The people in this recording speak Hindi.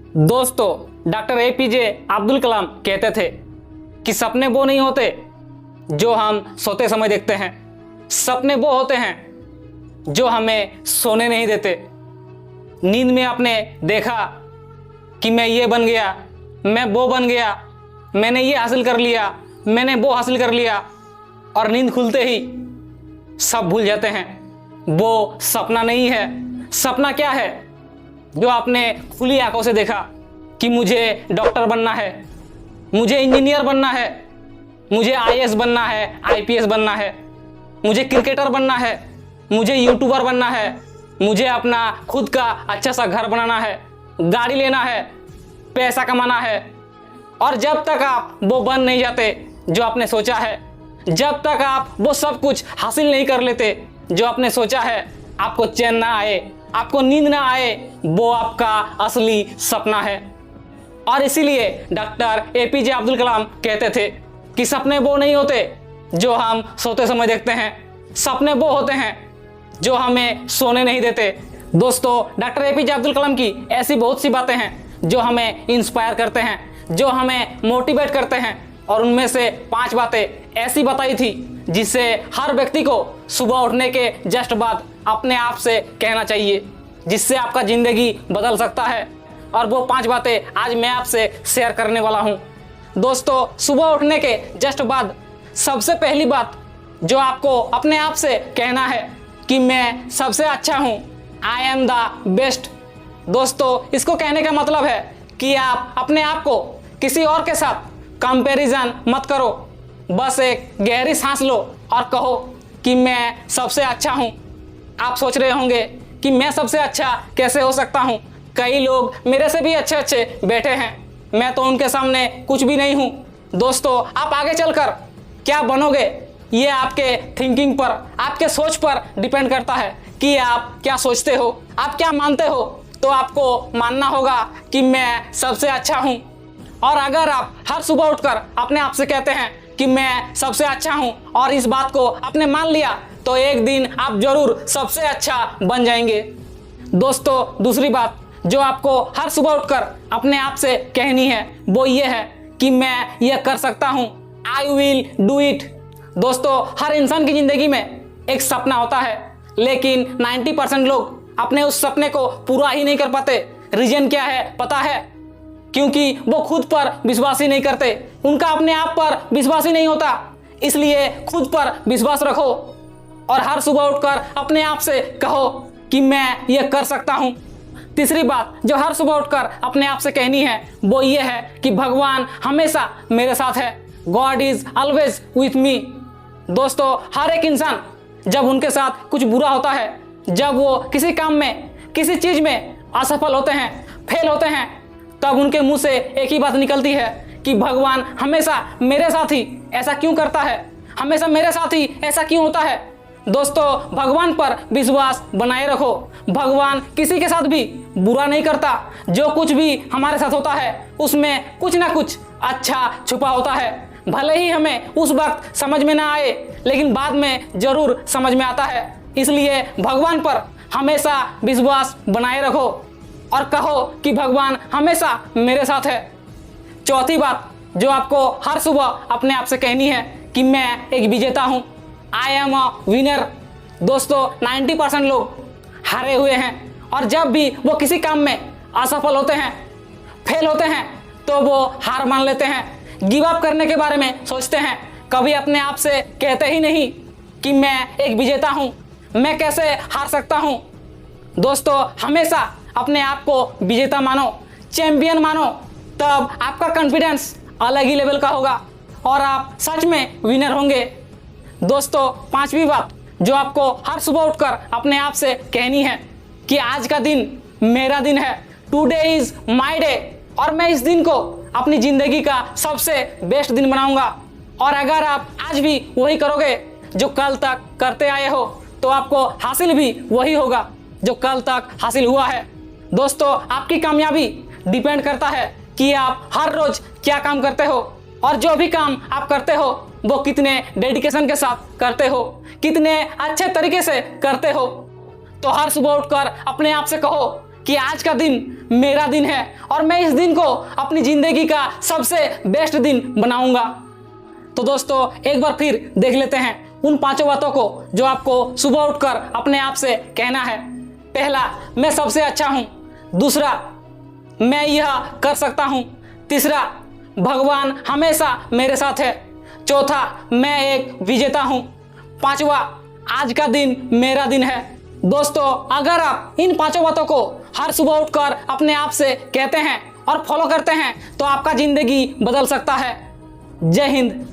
दोस्तों, डॉक्टर एपीजे अब्दुल कलाम कहते थे कि सपने वो नहीं होते जो हम सोते समय देखते हैं, सपने वो होते हैं जो हमें सोने नहीं देते। नींद में आपने देखा कि मैं ये बन गया, मैं वो बन गया, मैंने ये हासिल कर लिया, मैंने वो हासिल कर लिया, और नींद खुलते ही सब भूल जाते हैं। वो सपना नहीं है। सपना क्या है? जो आपने खुली आंखों से देखा कि मुझे डॉक्टर बनना है, मुझे इंजीनियर बनना है, मुझे आईएएस बनना है, आईपीएस बनना है, मुझे क्रिकेटर बनना है, मुझे यूट्यूबर बनना है, मुझे अपना खुद का अच्छा सा घर बनाना है, गाड़ी लेना है, पैसा कमाना है। और जब तक आप वो बन नहीं जाते जो आपने सोचा है, जब तक आप वो सब कुछ हासिल नहीं कर लेते जो आपने सोचा है, आपको चैन ना आए, आपको नींद ना आए, वो आपका असली सपना है। और इसीलिए डॉक्टर एपीजे अब्दुल कलाम कहते थे कि सपने वो नहीं होते जो हम सोते समय देखते हैं, सपने वो होते हैं जो हमें सोने नहीं देते। दोस्तों, डॉक्टर एपीजे अब्दुल कलाम की ऐसी बहुत सी बातें हैं जो हमें इंस्पायर करते हैं, जो हमें मोटिवेट करते हैं, और उनमें से 5 बातें ऐसी बताई थी जिसे हर व्यक्ति को सुबह उठने के जस्ट बाद अपने आप से कहना चाहिए, जिससे आपका जिंदगी बदल सकता है। और वो 5 बातें आज मैं आपसे शेयर करने वाला हूँ। दोस्तों, सुबह उठने के जस्ट बाद सबसे पहली बात जो आपको अपने आप से कहना है कि मैं सबसे अच्छा हूँ, आई एम द बेस्ट। दोस्तों, इसको कहने का मतलब है कि आप अपने आप को किसी और के साथ कंपैरिजन मत करो, बस एक गहरी सांस लो और कहो कि मैं सबसे अच्छा हूँ। आप सोच रहे होंगे कि मैं सबसे अच्छा कैसे हो सकता हूँ, कई लोग मेरे से भी अच्छे अच्छे बैठे हैं, मैं तो उनके सामने कुछ भी नहीं हूँ। दोस्तों, आप आगे चलकर क्या बनोगे ये आपके थिंकिंग पर, आपके सोच पर डिपेंड करता है कि आप क्या सोचते हो, आप क्या मानते हो। तो आपको मानना होगा कि मैं सबसे अच्छा हूँ। और अगर आप हर सुबह उठकर अपने आप से कहते हैं कि मैं सबसे अच्छा हूँ और इस बात को आपने मान लिया, तो एक दिन आप जरूर सबसे अच्छा बन जाएंगे। दोस्तों, दूसरी बात जो आपको हर सुबह उठकर अपने आप से कहनी है वो ये है कि मैं ये कर सकता हूँ, आई विल डू इट। दोस्तों, हर इंसान की जिंदगी में एक सपना होता है, लेकिन 90% लोग अपने उस सपने को पूरा ही नहीं कर पाते। रीजन क्या है पता है? क्योंकि वो खुद पर विश्वास ही नहीं करते, उनका अपने आप पर विश्वास ही नहीं होता। इसलिए खुद पर विश्वास रखो और हर सुबह उठकर अपने आप से कहो कि मैं ये कर सकता हूँ। तीसरी बात जो हर सुबह उठकर अपने आप से कहनी है वो ये है कि भगवान हमेशा मेरे साथ है, God is always with me. दोस्तों, हर एक इंसान जब उनके साथ कुछ बुरा होता है, जब वो किसी काम में, किसी चीज में असफल होते हैं, फेल होते हैं, तब उनके मुंह से एक ही बात निकलती है कि भगवान हमेशा मेरे साथ ही ऐसा क्यों करता है, हमेशा मेरे साथ ही ऐसा क्यों होता है। दोस्तों, भगवान पर विश्वास बनाए रखो। भगवान किसी के साथ भी बुरा नहीं करता। जो कुछ भी हमारे साथ होता है उसमें कुछ ना कुछ अच्छा छुपा होता है। भले ही हमें उस वक्त समझ में ना आए, लेकिन बाद में जरूर समझ में आता है। इसलिए भगवान पर हमेशा विश्वास बनाए रखो और कहो कि भगवान हमेशा मेरे साथ है। चौथी बात जो आपको हर सुबह अपने आप से कहनी है कि मैं एक विजेता हूँ, आई एम अ विनर। दोस्तों, 90% लोग हारे हुए हैं, और जब भी वो किसी काम में असफल होते हैं, फेल होते हैं, तो वो हार मान लेते हैं, गिव अप करने के बारे में सोचते हैं। कभी अपने आप से कहते ही नहीं कि मैं एक विजेता हूँ, मैं कैसे हार सकता हूँ। दोस्तों, हमेशा अपने आप को विजेता मानो, चैंपियन मानो, तब आपका कॉन्फिडेंस अलग ही लेवल का होगा और आप सच में विनर होंगे। दोस्तों, 5वीं बात जो आपको हर सुबह उठकर अपने आप से कहनी है कि आज का दिन मेरा दिन है, टुडे इज माय डे, और मैं इस दिन को अपनी जिंदगी का सबसे बेस्ट दिन बनाऊंगा। और अगर आप आज भी वही करोगे जो कल तक करते आए हो, तो आपको हासिल भी वही होगा जो कल तक हासिल हुआ है। दोस्तों, आपकी कामयाबी डिपेंड करता है कि आप हर रोज क्या काम करते हो, और जो भी काम आप करते हो वो कितने डेडिकेशन के साथ करते हो, कितने अच्छे तरीके से करते हो। तो हर सुबह उठकर अपने आप से कहो कि आज का दिन मेरा दिन है और मैं इस दिन को अपनी ज़िंदगी का सबसे बेस्ट दिन बनाऊंगा। तो दोस्तों एक बार फिर देख लेते हैं उन 5 बातों को जो आपको सुबह उठकर अपने आप से कहना है। पहला, मैं सबसे अच्छा हूँ। दूसरा, मैं यह कर सकता हूँ। तीसरा, भगवान हमेशा मेरे साथ है। चौथा, मैं एक विजेता हूँ। पांचवा, आज का दिन मेरा दिन है। दोस्तों अगर आप इन 5 बातों को हर सुबह उठकर अपने आप से कहते हैं और फॉलो करते हैं तो आपका ज़िंदगी बदल सकता है। जय हिंद।